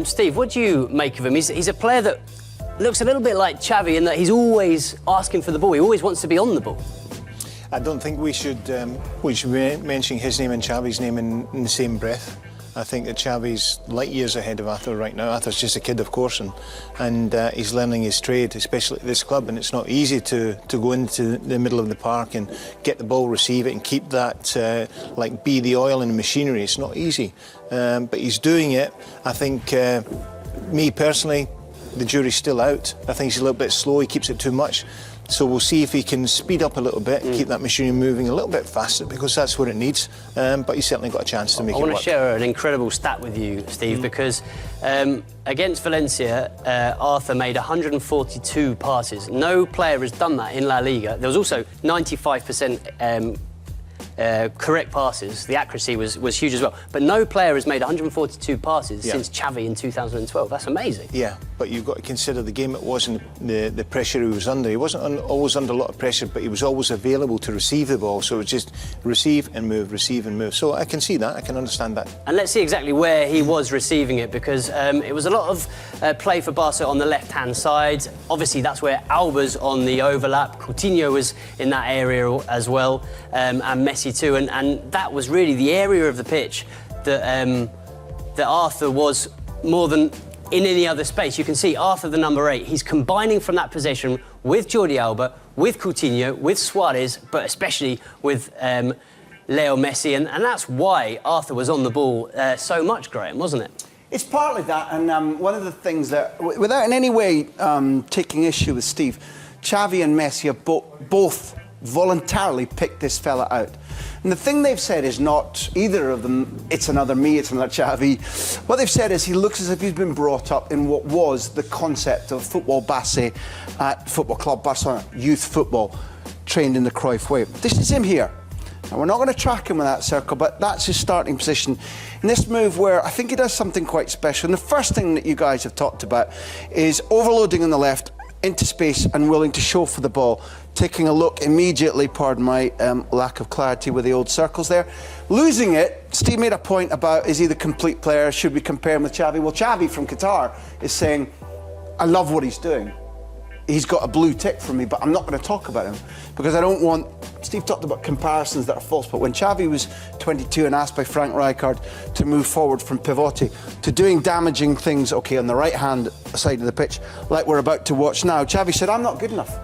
Steve, what do you make of him? He's a player that looks a little bit like Xavi in that he's always asking for the ball. He always wants to be on the ball. I don't think we should be mentioning his name and Xavi's name in the same breath. I think that Xavi's light years ahead of Arthur right now. Arthur's just a kid, of course, and he's learning his trade, especially at this club. And it's not easy to go into the middle of the park and get the ball, receive it, and keep that like be the oil in the machinery. It's not easy, but he's doing it. I think, me personally, the jury's still out. I think he's a little bit slow. He keeps it too much. So we'll see if he can speed up a little bit and keep that machinery moving a little bit faster, because that's what it needs. But he's certainly got a chance to make it work. I want to share an incredible stat with you, Steve, because against Valencia, Arthur made 142 passes. No player has done that in La Liga. There was also 95% correct passes. The accuracy was huge as well. But no player has made 142 passes since Xavi in 2012. That's amazing. Yeah, but you've got to consider the game it was and the pressure he was under. He wasn't always under a lot of pressure, but he was always available to receive the ball. So it was just receive and move, receive and move. So I can see that, I can understand that. And let's see exactly where he was receiving it, because it was a lot of play for Barca on the left-hand side. Obviously, that's where Alba's on the overlap. Coutinho was in that area as well, and Messi too, and that was really the area of the pitch that that Arthur was more than in any other space. You can see Arthur, the number 8, he's combining from that position with Jordi Alba, with Coutinho, with Suarez, but especially with Leo Messi, and that's why Arthur was on the ball so much, Graham, wasn't it? It's partly that, and one of the things that, without in any way taking issue with Steve, Xavi and Messi have both voluntarily picked this fella out. And the thing they've said is not either of them, it's another me, it's another Xavi. What they've said is he looks as if he's been brought up in what was the concept of football base at Football Club Barcelona, youth football, trained in the Cruyff way. This is him here. And we're not going to track him in that circle, but that's his starting position. In this move where I think he does something quite special. And the first thing that you guys have talked about is overloading on the left, into space and willing to show for the ball. Taking a look immediately, pardon my lack of clarity with the old circles there. Losing it, Steve made a point about, is he the complete player? Should we compare him with Xavi? Well, Xavi from Qatar is saying, I love what he's doing. He's got a blue tick from me, but I'm not going to talk about him because I don't want... Steve talked about comparisons that are false, but when Xavi was 22 and asked by Frank Rijkaard to move forward from pivote to doing damaging things, okay, on the right-hand side of the pitch, like we're about to watch now, Xavi said, I'm not good enough.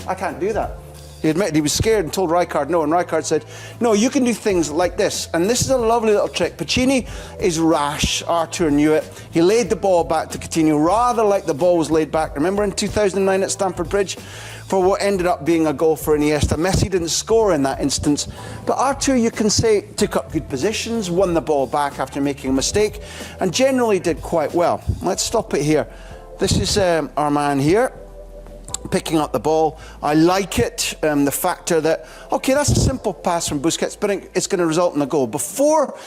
I can't do that. He admitted he was scared and told Rijkaard no, and Rijkaard said, no, you can do things like this. And this is a lovely little trick. Pacini is rash. Arthur knew it. He laid the ball back to Coutinho, rather like the ball was laid back. Remember in 2009 at Stamford Bridge? For what ended up being a goal for Iniesta. Messi didn't score in that instance. But Arthur, you can say, took up good positions, won the ball back after making a mistake, and generally did quite well. Let's stop it here. This is our man here, picking up the ball. I like it, the factor that, okay, that's a simple pass from Busquets, but it's going to result in a goal. Before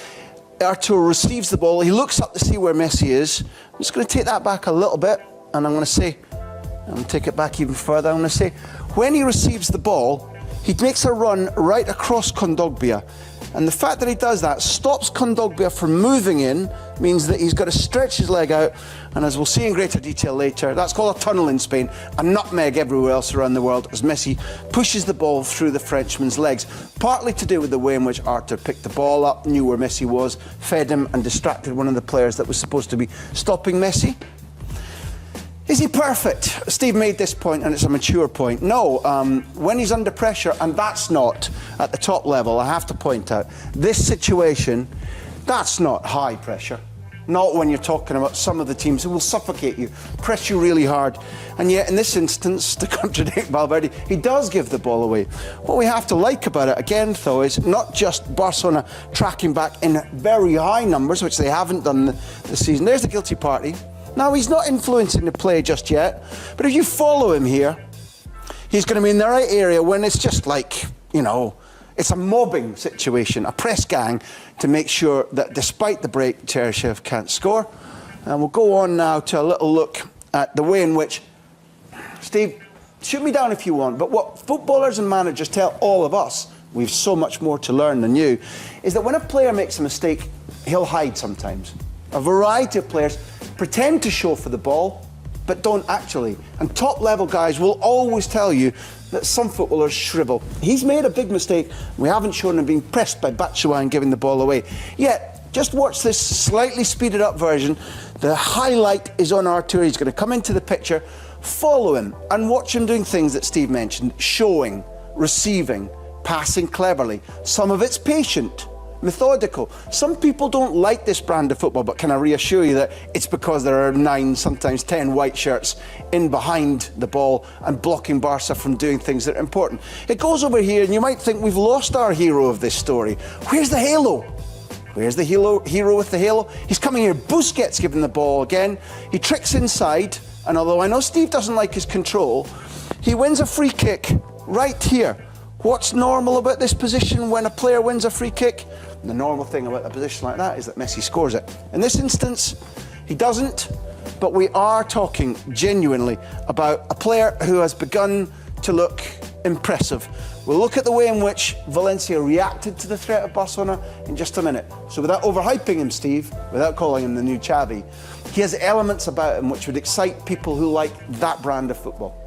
Arthur receives the ball, he looks up to see where Messi is. I'm just going to take that back a little bit, and I'm going to say, I'm going to take it back even further. I'm going to say, when he receives the ball, he makes a run right across Kondogbia. And the fact that he does that stops Kondogbia from moving in, means that he's got to stretch his leg out, and as we'll see in greater detail later, that's called a tunnel in Spain, a nutmeg everywhere else around the world, as Messi pushes the ball through the Frenchman's legs, partly to do with the way in which Arthur picked the ball up, knew where Messi was, fed him and distracted one of the players that was supposed to be stopping Messi. Is he perfect? Steve made this point, and it's a mature point. No, when he's under pressure, and that's not at the top level, I have to point out, this situation, that's not high pressure. Not when you're talking about some of the teams who will suffocate you, press you really hard. And yet, in this instance, to contradict Valverde, he does give the ball away. What we have to like about it, again, though, is not just Barcelona tracking back in very high numbers, which they haven't done this season. There's the guilty party. Now, he's not influencing the play just yet, but if you follow him here, he's going to be in the right area when it's just like, you know, it's a mobbing situation, a press gang to make sure that despite the break, Cheryshev can't score. And we'll go on now to a little look at the way in which, Steve, shoot me down if you want, but what footballers and managers tell all of us, we've so much more to learn than you, is that when a player makes a mistake, he'll hide sometimes. A variety of players pretend to show for the ball, but don't actually. And top-level guys will always tell you that some footballers shrivel. He's made a big mistake. We haven't shown him being pressed by Batshuayi and giving the ball away. Yet, just watch this slightly speeded up version. The highlight is on Arthur. He's going to come into the picture, follow him, and watch him doing things that Steve mentioned, showing, receiving, passing cleverly. Some of it's patient, methodical. Some people don't like this brand of football, but can I reassure you that it's because there are 9, sometimes 10 white shirts in behind the ball and blocking Barca from doing things that are important. It goes over here and you might think we've lost our hero of this story. Where's the halo? Where's the hero with the halo? He's coming here. Busquets giving the ball again. He tricks inside, and although I know Steve doesn't like his control, he wins a free kick right here. What's normal about this position when a player wins a free kick? And the normal thing about a position like that is that Messi scores it. In this instance, he doesn't, but we are talking genuinely about a player who has begun to look impressive. We'll look at the way in which Valencia reacted to the threat of Barcelona in just a minute. So without overhyping him, Steve, without calling him the new Xavi, he has elements about him which would excite people who like that brand of football.